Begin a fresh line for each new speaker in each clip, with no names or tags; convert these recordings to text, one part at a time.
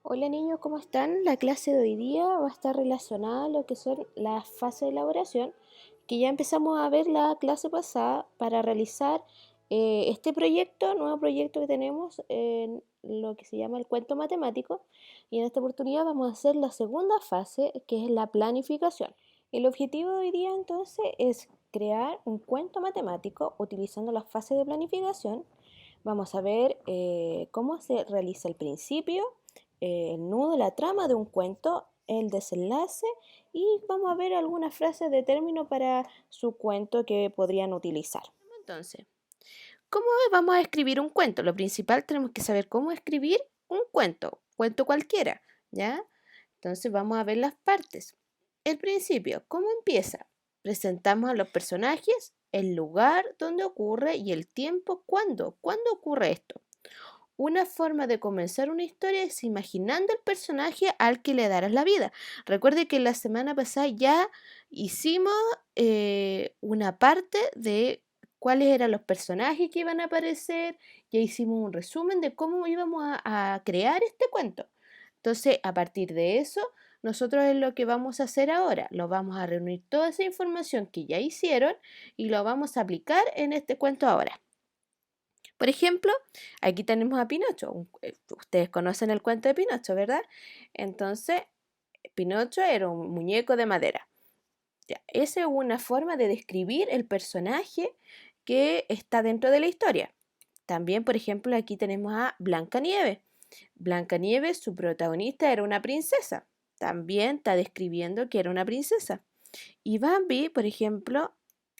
Hola niños, ¿cómo están? La clase de hoy día va a estar relacionada a lo que son las fases de elaboración, que ya empezamos a ver la clase pasada para realizar este proyecto, nuevo proyecto que tenemos en lo que se llama el cuento matemático. Y en esta oportunidad vamos a hacer la segunda fase, que es la planificación. El objetivo de hoy día entonces es crear un cuento matemático utilizando las fases de planificación. Vamos a ver cómo se realiza el principio, el nudo, la trama de un cuento, el desenlace y vamos a ver algunas frases de término para su cuento que podrían utilizar. Entonces, ¿cómo vamos a escribir un cuento? Lo principal tenemos que saber cómo escribir un cuento cualquiera, ¿ya? Entonces vamos a ver las partes. El principio, ¿cómo empieza? Presentamos a los personajes, el lugar donde ocurre y el tiempo, ¿cuándo ocurre esto? Una forma de comenzar una historia es imaginando el personaje al que le darás la vida. Recuerde que la semana pasada ya hicimos una parte de cuáles eran los personajes que iban a aparecer, ya hicimos un resumen de cómo íbamos a crear este cuento. Entonces, a partir de eso, nosotros es lo que vamos a hacer ahora. Lo vamos a reunir toda esa información que ya hicieron y lo vamos a aplicar en este cuento ahora. Por ejemplo, aquí tenemos a Pinocho. Ustedes conocen el cuento de Pinocho, ¿verdad? Entonces, Pinocho era un muñeco de madera. Ya, esa es una forma de describir el personaje que está dentro de la historia. También, por ejemplo, aquí tenemos a Blancanieves. Blancanieves, su protagonista era una princesa. También está describiendo que era una princesa. Y Bambi, por ejemplo,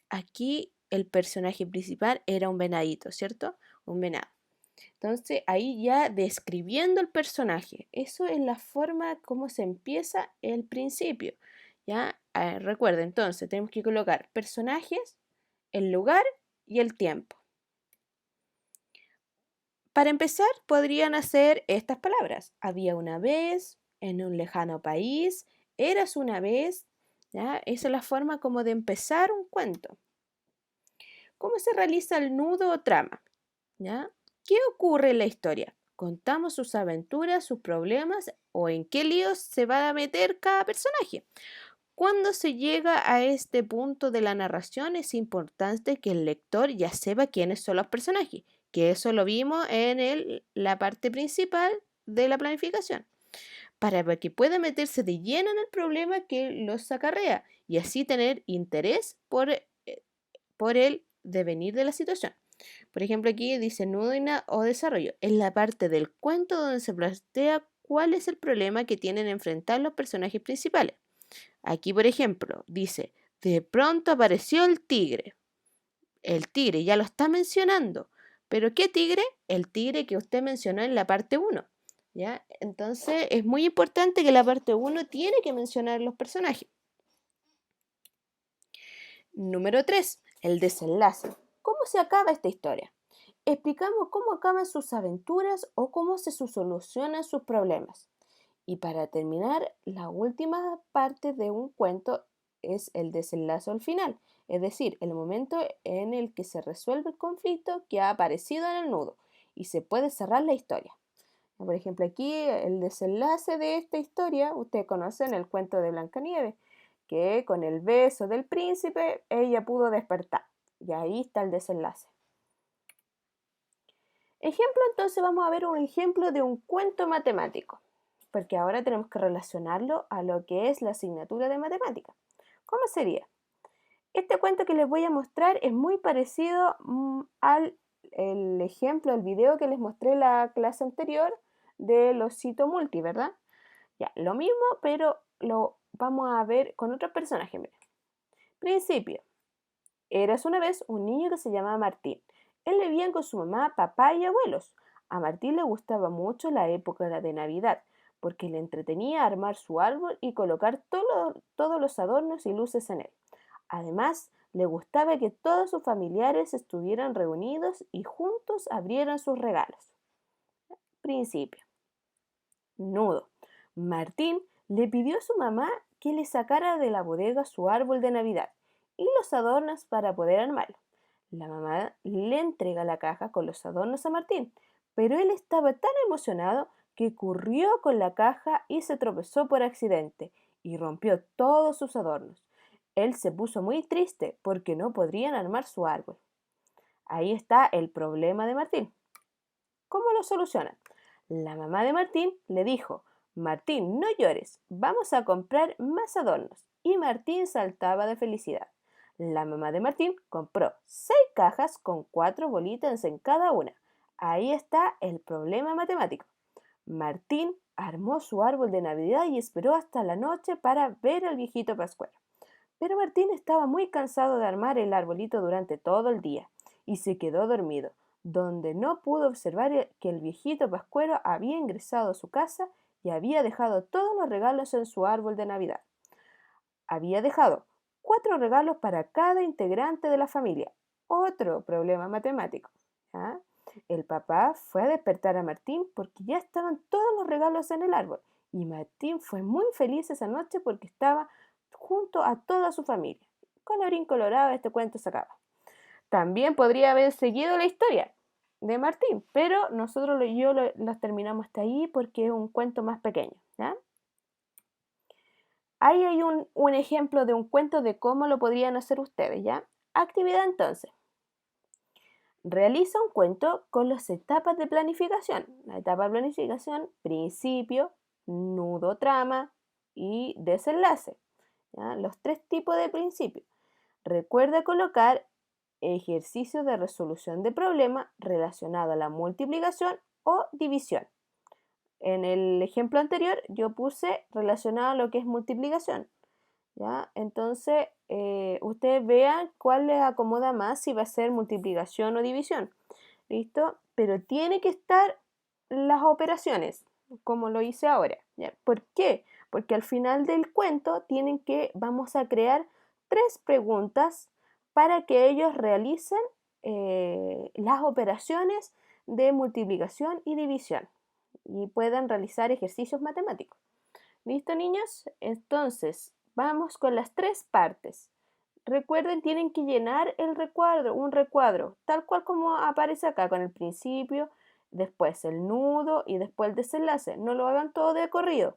aquí el personaje principal era un venadito, ¿cierto? Un venado. Entonces, ahí ya describiendo el personaje. Eso es la forma como se empieza el principio. ¿Ya? Recuerda, entonces, tenemos que colocar personajes, el lugar y el tiempo. Para empezar, podrían hacer estas palabras. Había una vez, en un lejano país, eras una vez. ¿Ya? Esa es la forma como de empezar un cuento. ¿Cómo se realiza el nudo o trama? ¿Ya? ¿Qué ocurre en la historia? Contamos sus aventuras, sus problemas o en qué líos se va a meter cada personaje. Cuando se llega a este punto de la narración es importante que el lector ya sepa quiénes son los personajes, que eso lo vimos en la parte principal de la planificación, para que pueda meterse de lleno en el problema que los acarrea y así tener interés por el devenir de la situación. Por ejemplo, aquí dice nudo o desarrollo. Es la parte del cuento donde se plantea cuál es el problema que tienen que enfrentar los personajes principales. Aquí, por ejemplo, dice, de pronto apareció el tigre. El tigre ya lo está mencionando. ¿Pero qué tigre? El tigre que usted mencionó en la parte uno. ¿Ya? Entonces, es muy importante que la parte uno tiene que mencionar los personajes. Número 3, el desenlace. ¿Cómo se acaba esta historia? Explicamos cómo acaban sus aventuras o cómo se solucionan sus problemas. Y para terminar, la última parte de un cuento es el desenlace al final, es decir, el momento en el que se resuelve el conflicto que ha aparecido en el nudo y se puede cerrar la historia. Por ejemplo, aquí el desenlace de esta historia, ustedes conocen el cuento de Blancanieves, que con el beso del príncipe ella pudo despertar. Y ahí está el desenlace. Ejemplo, entonces vamos a ver un ejemplo de un cuento matemático, porque ahora tenemos que relacionarlo a lo que es la asignatura de matemática. ¿Cómo sería? Este cuento que les voy a mostrar es muy parecido al el ejemplo, el video que les mostré en la clase anterior del osito multi, ¿verdad? Ya, lo mismo, pero lo vamos a ver con otros personajes. Miren. Principio. Eras una vez un niño que se llamaba Martín. Él vivía con su mamá, papá y abuelos. A Martín le gustaba mucho la época de Navidad, porque le entretenía armar su árbol y colocar todos los adornos y luces en él. Además, le gustaba que todos sus familiares estuvieran reunidos y juntos abrieran sus regalos. Principio. Nudo. Martín le pidió a su mamá que le sacara de la bodega su árbol de Navidad y los adornos para poder armarlo. La mamá le entrega la caja con los adornos a Martín, pero él estaba tan emocionado que corrió con la caja y se tropezó por accidente y rompió todos sus adornos. Él se puso muy triste porque no podrían armar su árbol. Ahí está el problema de Martín. ¿Cómo lo solucionan? La mamá de Martín le dijo: Martín, no llores, vamos a comprar más adornos. Y Martín saltaba de felicidad. La mamá de Martín compró 6 cajas con 4 bolitas en cada una. Ahí está el problema matemático. Martín armó su árbol de Navidad y esperó hasta la noche para ver al viejito Pascuero. Pero Martín estaba muy cansado de armar el arbolito durante todo el día y se quedó dormido, donde no pudo observar que el viejito Pascuero había ingresado a su casa y había dejado todos los regalos en su árbol de Navidad. Había dejado 4 regalos para cada integrante de la familia. Otro problema matemático. ¿Ah? El papá fue a despertar a Martín porque ya estaban todos los regalos en el árbol y Martín fue muy feliz esa noche porque estaba junto a toda su familia. Colorín colorado, este cuento se acaba. También podría haber seguido la historia de Martín, pero nosotros las terminamos hasta ahí porque es un cuento más pequeño. ¿Ya? Ahí hay un ejemplo de un cuento de cómo lo podrían hacer ustedes, ¿ya? Actividad entonces. Realiza un cuento con las etapas de planificación. La etapa de planificación: principio, nudo, trama y desenlace. ¿Ya? Los 3 tipos de principio. Recuerda colocar ejercicios de resolución de problema relacionado a la multiplicación o división. En el ejemplo anterior yo puse relacionado a lo que es multiplicación. ¿Ya? Entonces, ustedes vean cuál les acomoda más, si va a ser multiplicación o división. ¿Listo? Pero tiene que estar las operaciones, como lo hice ahora. ¿Ya? ¿Por qué? Porque al final del cuento vamos a crear 3 preguntas para que ellos realicen las operaciones de multiplicación y división y puedan realizar ejercicios matemáticos. ¿Listo, niños? Entonces, vamos con las 3 partes. Recuerden, tienen que llenar un recuadro, tal cual como aparece acá, con el principio, después el nudo y después el desenlace. No lo hagan todo de corrido,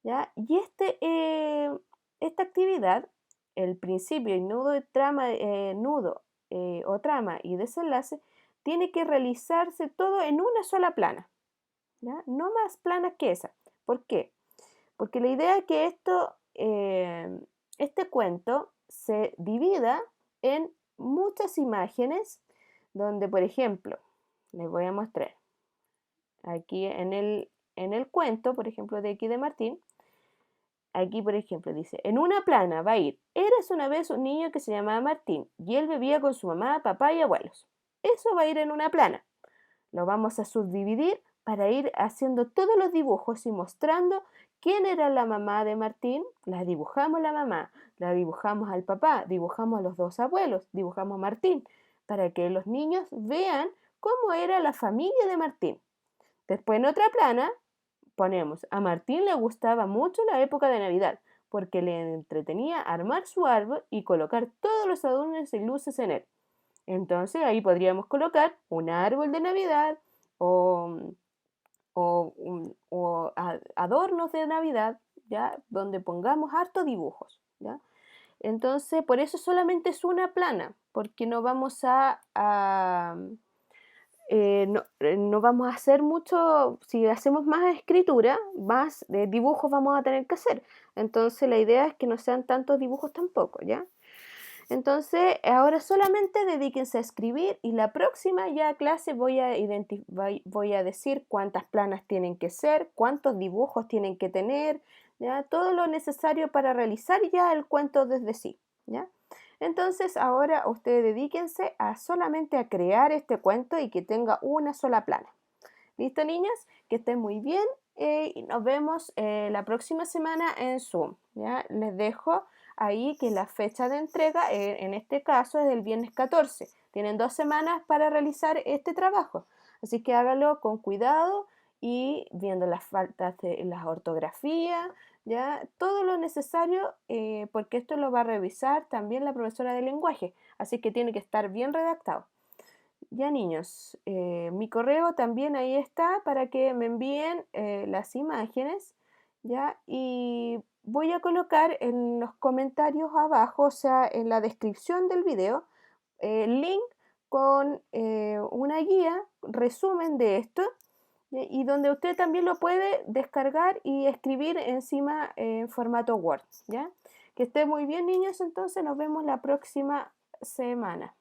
¿ya? Y esta actividad, el principio y nudo, o trama y desenlace, tiene que realizarse todo en una sola plana, ¿ya? No más planas que esa. ¿Por qué? Porque la idea es que este cuento se divida en muchas imágenes donde, por ejemplo, les voy a mostrar aquí en el cuento, por ejemplo, de aquí de Martín. Aquí, por ejemplo, dice: en una plana va a ir: eras una vez un niño que se llamaba Martín y él vivía con su mamá, papá y abuelos. Eso va a ir en una plana. Lo vamos a subdividir para ir haciendo todos los dibujos y mostrando quién era la mamá de Martín. La dibujamos la mamá, la dibujamos al papá, dibujamos a los 2 abuelos, dibujamos a Martín, para que los niños vean cómo era la familia de Martín. Después, en otra plana, ponemos: a Martín le gustaba mucho la época de Navidad porque le entretenía armar su árbol y colocar todos los adornos y luces en él. Entonces ahí podríamos colocar un árbol de Navidad o, adornos de Navidad, ¿ya? Donde pongamos hartos dibujos, ¿ya? Entonces, por eso solamente es una plana, porque no vamos no vamos a hacer mucho. Si hacemos más escritura, más dibujos vamos a tener que hacer. Entonces la idea es que no sean tantos dibujos tampoco, ¿ya? Entonces, ahora solamente dedíquense a escribir y la próxima ya clase voy a decir cuántas planas tienen que ser, cuántos dibujos tienen que tener, ¿ya? Todo lo necesario para realizar ya el cuento desde sí, ¿ya? Entonces, ahora ustedes dedíquense solamente a crear este cuento y que tenga una sola plana. ¿Listo, niñas? Que estén muy bien y nos vemos la próxima semana en Zoom, ¿ya? Les dejo ahí que la fecha de entrega en este caso es el viernes 14. Tienen 2 semanas para realizar este trabajo, así que háganlo con cuidado y viendo las faltas de las ortografías, ¿ya? Todo lo necesario, porque esto lo va a revisar también la profesora de lenguaje, así que tiene que estar bien redactado. Ya niños, mi correo también ahí está para que me envíen las imágenes, ¿ya? Y voy a colocar en los comentarios abajo, o sea, en la descripción del video, el link con una guía, resumen de esto, ¿ya? Y donde usted también lo puede descargar y escribir encima en formato Word, ¿ya? Que esté muy bien, niños, entonces nos vemos la próxima semana.